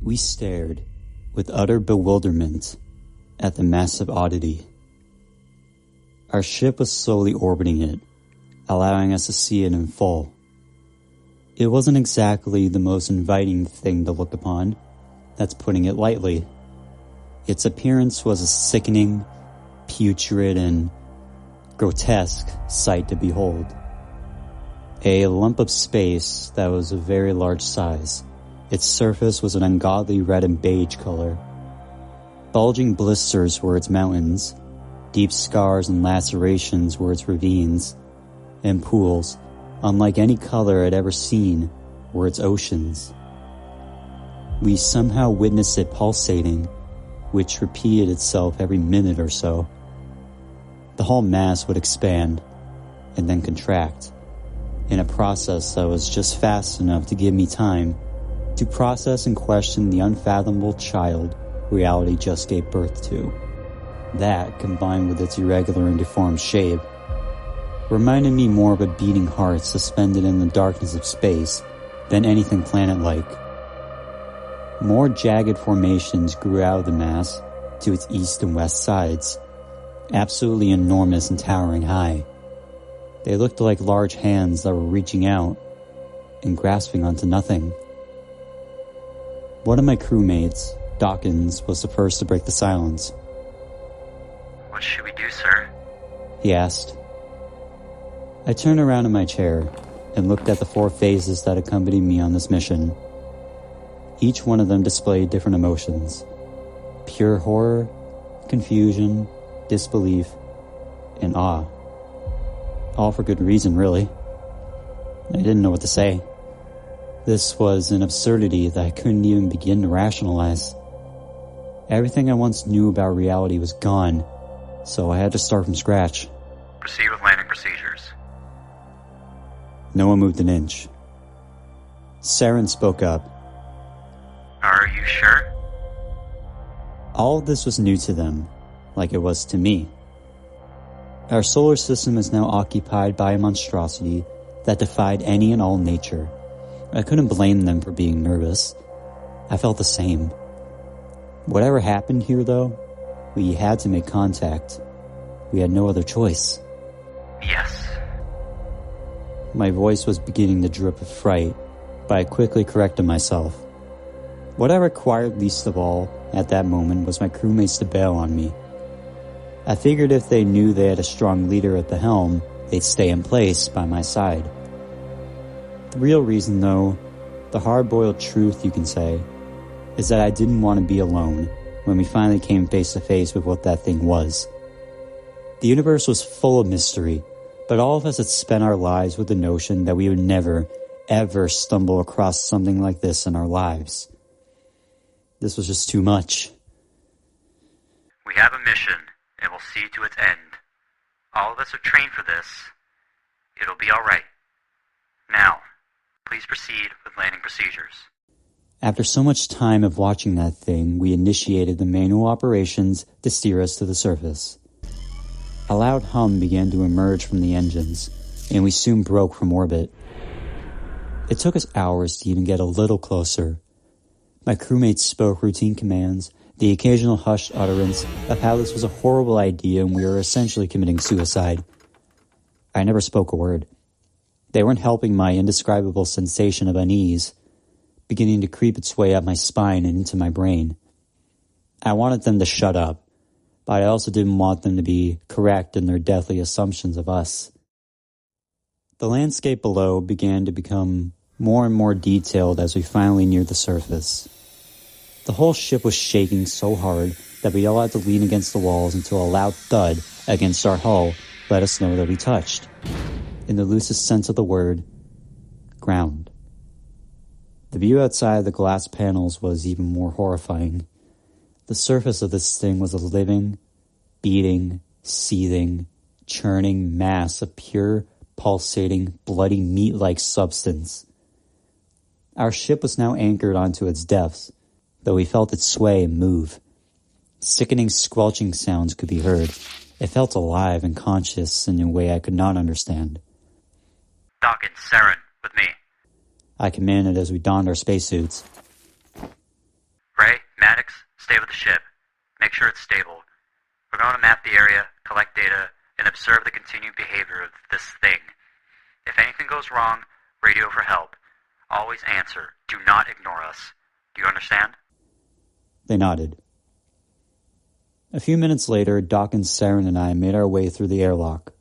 We stared, with utter bewilderment, at the massive oddity. Our ship was slowly orbiting it, allowing us to see it in full. It wasn't exactly the most inviting thing to look upon, that's putting it lightly. Its appearance was a sickening, putrid, and grotesque sight to behold. A lump of space that was of very large size. Its surface was an ungodly red and beige color. Bulging blisters were its mountains. Deep scars and lacerations were its ravines. And pools, unlike any color I'd ever seen, were its oceans. We somehow witnessed it pulsating, which repeated itself every minute or so. The whole mass would expand, and then contract, in a process that was just fast enough to give me time to process and question the unfathomable child reality just gave birth to. That, combined with its irregular and deformed shape, reminded me more of a beating heart suspended in the darkness of space than anything planet-like. More jagged formations grew out of the mass to its east and west sides, absolutely enormous and towering high. They looked like large hands that were reaching out and grasping onto nothing. One of my crewmates, Dawkins, was the first to break the silence. "What should we do, sir?" he asked. I turned around in my chair and looked at the 4 phases that accompanied me on this mission. Each one of them displayed different emotions. Pure horror, confusion, disbelief, and awe. All for good reason, really. I didn't know what to say. This was an absurdity that I couldn't even begin to rationalize. Everything I once knew about reality was gone, so I had to start from scratch. "Proceed with landing procedures." No one moved an inch. Saren spoke up. "Are you sure?" All of this was new to them, like it was to me. Our solar system is now occupied by a monstrosity that defied any and all nature. I couldn't blame them for being nervous. I felt the same. Whatever happened here, though, we had to make contact. We had no other choice. "Yes." My voice was beginning to drip with fright, but I quickly corrected myself. What I required least of all at that moment was my crewmates to bail on me. I figured if they knew they had a strong leader at the helm, they'd stay in place by my side. The real reason, though, the hard-boiled truth you can say, is that I didn't want to be alone when we finally came face to face with what that thing was. The universe was full of mystery, but all of us had spent our lives with the notion that we would never, ever stumble across something like this in our lives. This was just too much. "We have a mission, and we'll see to its end. All of us have trained for this. It'll be all right. Now, please proceed with landing procedures." After so much time of watching that thing, we initiated the manual operations to steer us to the surface. A loud hum began to emerge from the engines, and we soon broke from orbit. It took us hours to even get a little closer. My crewmates spoke routine commands, the occasional hushed utterance of how this was a horrible idea and we were essentially committing suicide. I never spoke a word. They weren't helping my indescribable sensation of unease, beginning to creep its way up my spine and into my brain. I wanted them to shut up, but I also didn't want them to be correct in their deathly assumptions of us. The landscape below began to become more and more detailed as we finally neared the surface. The whole ship was shaking so hard that we all had to lean against the walls until a loud thud against our hull let us know that we touched, in the loosest sense of the word, ground. The view outside the glass panels was even more horrifying. The surface of this thing was a living, beating, seething, churning mass of pure, pulsating, bloody meat-like substance. Our ship was now anchored onto its depths, though we felt it sway and move. Sickening squelching sounds could be heard. It felt alive and conscious in a way I could not understand. "Dawkins, Saren, with me." I commanded as we donned our spacesuits. stay with the ship. Make sure it's stable. We're going to map the area, collect data, and observe the continued behavior of this thing. If anything goes wrong, radio for help. Always answer. Do not ignore us. Do you understand? They nodded. A few minutes later, Dawkins, Saren, and I made our way through the airlock.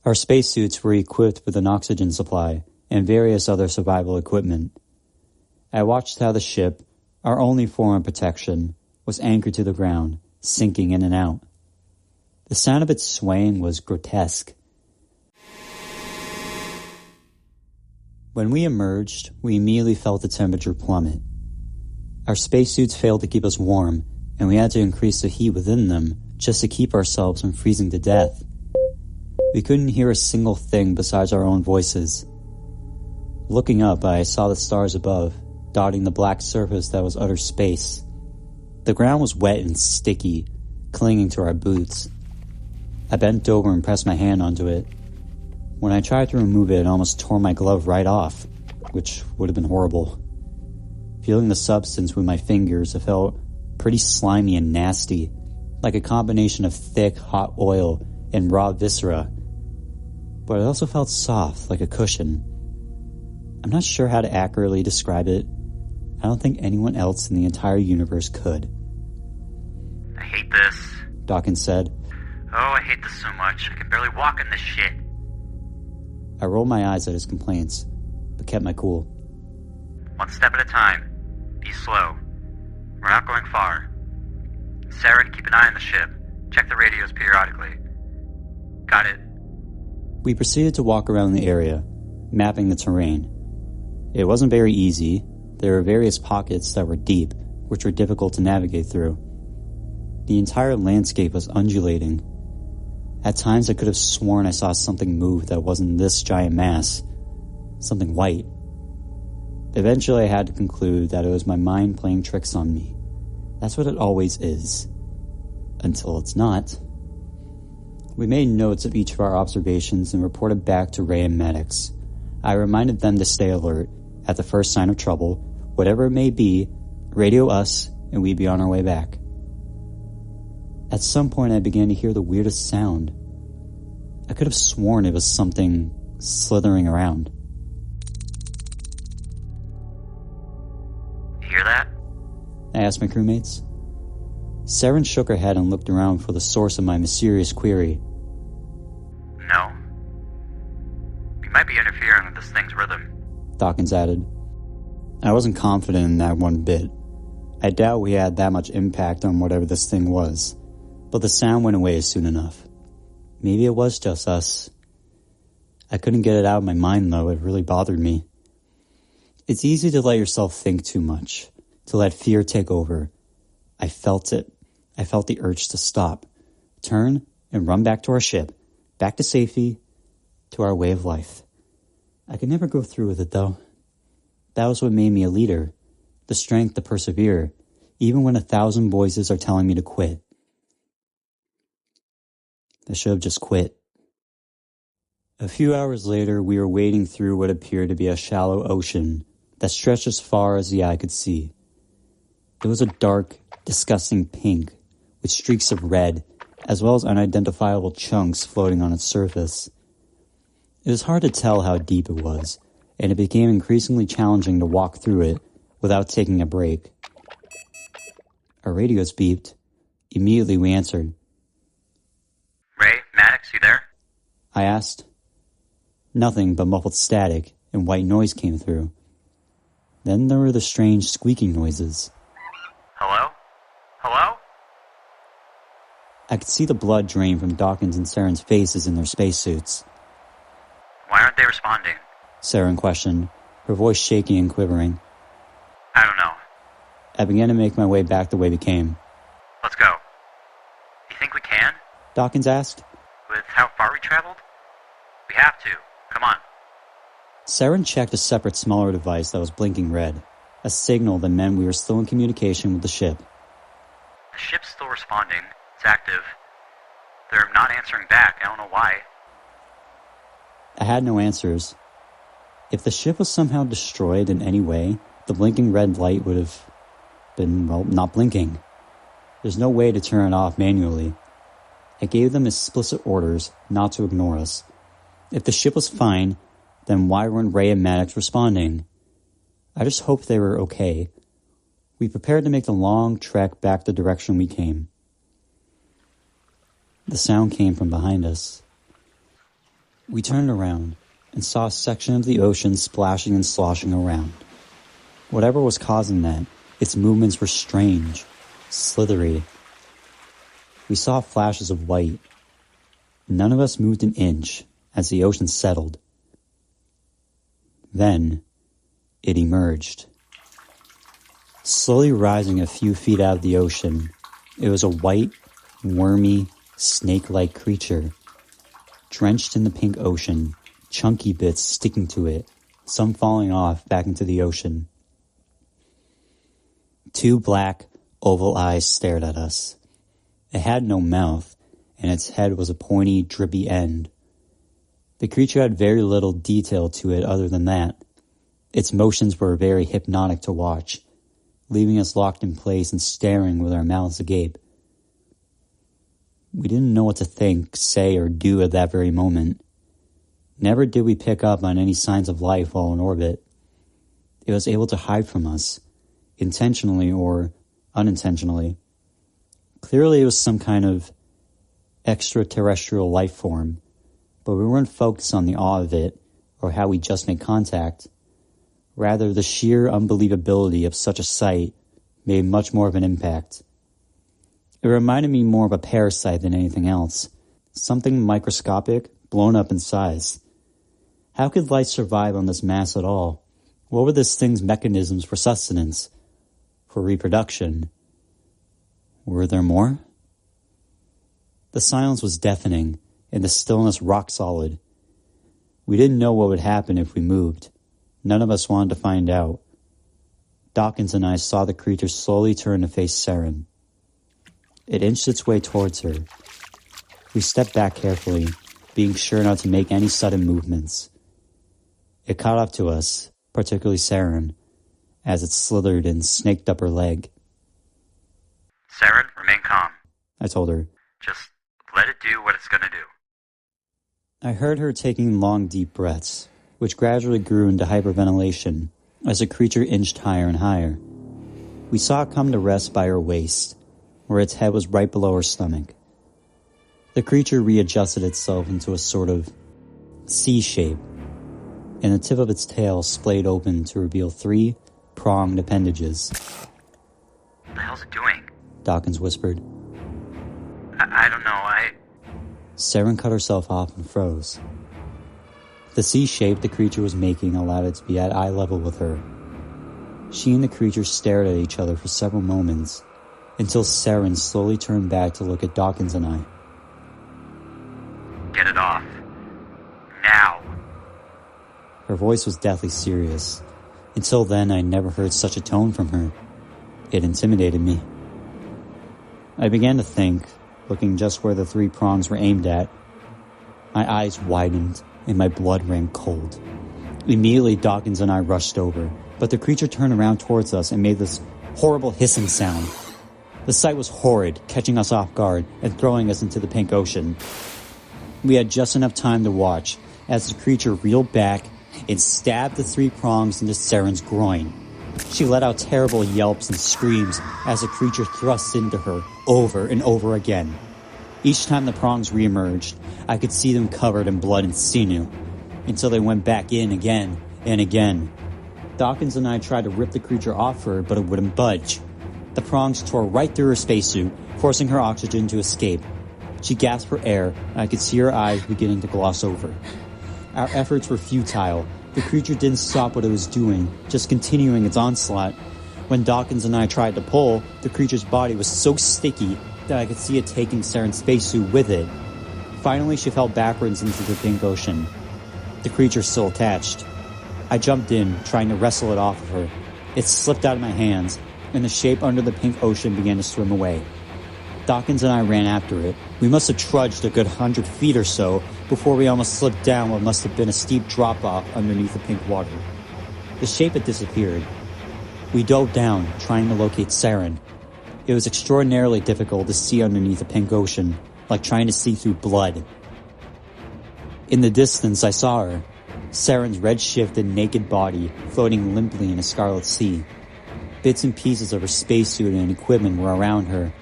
Our spacesuits were equipped with an oxygen supply and various other survival equipment. I watched how the ship, our only form of protection, was anchored to the ground, sinking in and out. The sound of its swaying was grotesque. When we emerged, we immediately felt the temperature plummet. Our spacesuits failed to keep us warm, and we had to increase the heat within them just to keep ourselves from freezing to death. We couldn't hear a single thing besides our own voices. Looking up, I saw the stars above, dotting the black surface that was utter space. The ground was wet and sticky, clinging to our boots. I bent over and pressed my hand onto it. When I tried to remove it, it almost tore my glove right off, which would have been horrible. Feeling the substance with my fingers, it felt pretty slimy and nasty, like a combination of thick, hot oil and raw viscera. But it also felt soft, like a cushion. I'm not sure how to accurately describe it. I don't think anyone else in the entire universe could. I hate this, Dawkins said. Oh, I hate this so much. I can barely walk in this shit. I rolled my eyes at his complaints, but kept my cool. One step at a time. Be slow. We're not going far. Saren, keep an eye on the ship. Check the radios periodically. Got it. We proceeded to walk around the area, mapping the terrain. It wasn't very easy. There were various pockets that were deep, which were difficult to navigate through. The entire landscape was undulating. At times I could have sworn I saw something move that wasn't this giant mass. Something white. Eventually I had to conclude that it was my mind playing tricks on me. That's what it always is. Until it's not. We made notes of each of our observations and reported back to Ray and Maddox. I reminded them to stay alert. At the first sign of trouble, whatever it may be, radio us and we'd be on our way back. At some point I began to hear the weirdest sound. I could have sworn it was something slithering around. You hear that? I asked my crewmates. Saren shook her head and looked around for the source of my mysterious query. No. We might be interfering with this thing's rhythm, Dawkins added. I wasn't confident in that one bit. I doubt we had that much impact on whatever this thing was, but the sound went away soon enough. Maybe it was just us. I couldn't get it out of my mind, though. It really bothered me. It's easy to let yourself think too much, to let fear take over. I felt it. I felt the urge to stop, turn, and run back to our ship, back to safety, to our way of life. I could never go through with it, though. That was what made me a leader, the strength to persevere, even when 1,000 voices are telling me to quit. I should have just quit. A few hours later, we were wading through what appeared to be a shallow ocean that stretched as far as the eye could see. It was a dark, disgusting pink, with streaks of red, as well as unidentifiable chunks floating on its surface. It was hard to tell how deep it was, and it became increasingly challenging to walk through it without taking a break. Our radios beeped. Immediately we answered. Ray, Maddox, you there? I asked. Nothing but muffled static and white noise came through. Then there were the strange squeaking noises. Hello? Hello? I could see the blood drain from Dawkins and Saren's faces in their spacesuits. Why aren't they responding? Saren questioned, her voice shaking and quivering. I don't know. I began to make my way back the way we came. Let's go. You think we can? Dawkins asked. With how far we traveled? We have to. Come on. Saren checked a separate, smaller device that was blinking red, a signal that meant we were still in communication with the ship. The ship's still responding. It's active. They're not answering back. I don't know why. I had no answers. If the ship was somehow destroyed in any way, the blinking red light would have been, well, not blinking. There's no way to turn it off manually. I gave them explicit orders not to ignore us. If the ship was fine, then why weren't Ray and Maddox responding? I just hoped they were okay. We prepared to make the long trek back the direction we came. The sound came from behind us. We turned around and saw a section of the ocean splashing and sloshing around. Whatever was causing that, its movements were strange, slithery. We saw flashes of white. None of us moved an inch as the ocean settled. Then, it emerged. Slowly rising a few feet out of the ocean, it was a white, wormy, snake-like creature. Drenched in the pink ocean, chunky bits sticking to it, some falling off back into the ocean. 2 black, oval eyes stared at us. It had no mouth, and its head was a pointy, drippy end. The creature had very little detail to it other than that. Its motions were very hypnotic to watch, leaving us locked in place and staring with our mouths agape. We didn't know what to think, say, or do at that very moment. Never did we pick up on any signs of life while in orbit. It was able to hide from us, intentionally or unintentionally. Clearly it was some kind of extraterrestrial life form, but we weren't focused on the awe of it or how we just made contact. Rather, the sheer unbelievability of such a sight made much more of an impact. It reminded me more of a parasite than anything else, something microscopic, blown up in size. How could life survive on this mass at all? What were this thing's mechanisms for sustenance, for reproduction? Were there more? The silence was deafening, and the stillness rock solid. We didn't know what would happen if we moved. None of us wanted to find out. Dawkins and I saw the creature slowly turn to face Saren. It inched its way towards her. We stepped back carefully, being sure not to make any sudden movements. It caught up to us, particularly Saren, as it slithered and snaked up her leg. Saren, remain calm. I told her. Just let it do what it's gonna do. I heard her taking long, deep breaths, which gradually grew into hyperventilation as the creature inched higher and higher. We saw it come to rest by her waist, where its head was right below her stomach. The creature readjusted itself into a sort of C shape, and the tip of its tail splayed open to reveal 3 pronged appendages. What the hell's it doing? Dawkins whispered. I don't know, Saren cut herself off and froze. The C shape the creature was making allowed it to be at eye level with her. She and the creature stared at each other for several moments, until Saren slowly turned back to look at Dawkins and I. Get it off. Now. Her voice was deathly serious. Until then, I never heard such a tone from her. It intimidated me. I began to think, looking just where the 3 prongs were aimed at. My eyes widened, and my blood ran cold. Immediately, Dawkins and I rushed over, but the creature turned around towards us and made this horrible hissing sound. The sight was horrid, catching us off guard and throwing us into the pink ocean. We had just enough time to watch as the creature reeled back and stabbed the 3 prongs into Saren's groin. She let out terrible yelps and screams as the creature thrust into her over and over again. Each time the prongs reemerged, I could see them covered in blood and sinew, until they went back in again and again. Dawkins and I tried to rip the creature off her, but it wouldn't budge. The prongs tore right through her spacesuit, forcing her oxygen to escape. She gasped for air, and I could see her eyes beginning to gloss over. Our efforts were futile. The creature didn't stop what it was doing, just continuing its onslaught. When Dawkins and I tried to pull, the creature's body was so sticky that I could see it taking Saren's spacesuit with it. Finally, she fell backwards into the pink ocean. The creature still attached. I jumped in, trying to wrestle it off of her. It slipped out of my hands, and the shape under the pink ocean began to swim away. Dawkins and I ran after it. We must have trudged a good 100 feet or so before we almost slipped down what must have been a steep drop-off underneath the pink water. The shape had disappeared. We dove down, trying to locate Saren. It was extraordinarily difficult to see underneath a pink ocean, like trying to see through blood. In the distance, I saw her, Saren's red-shifted naked body floating limply in a scarlet sea. Bits and pieces of her spacesuit and equipment were around her.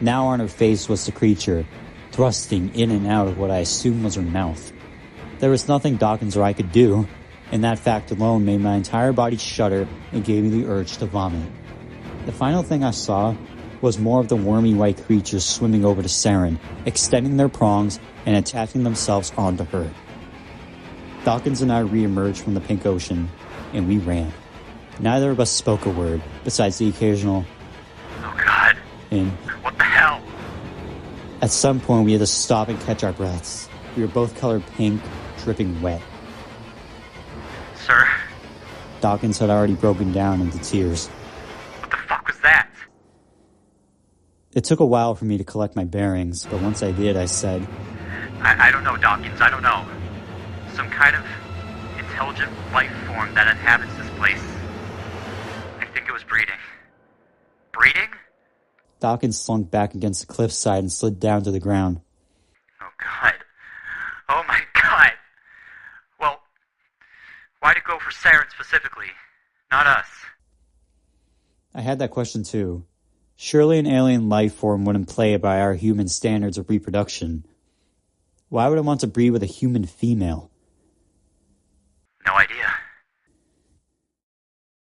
Now on her face was the creature, thrusting in and out of what I assumed was her mouth. There was nothing Dawkins or I could do, and that fact alone made my entire body shudder and gave me the urge to vomit. The final thing I saw was more of the wormy white creatures swimming over to Saren, extending their prongs and attaching themselves onto her. Dawkins and I re-emerged from the pink ocean, and we ran. Neither of us spoke a word, besides the occasional, "Oh God, and what the hell?" At some point we had to stop and catch our breaths. We were both colored pink, dripping wet. "Sir?" Dawkins had already broken down into tears. "What the fuck was that?" It took a while for me to collect my bearings, but once I did, I said, I don't know, Dawkins, I don't know. Some kind of intelligent life form that inhabits this place. I think it was breeding. Breeding? Dawkins slunk back against the cliffside and slid down to the ground. Oh God. Oh my God. Well, why'd it go for Saren specifically? Not us. I had that question too. Surely an alien life form wouldn't play by our human standards of reproduction. Why would it want to breed with a human female? No idea.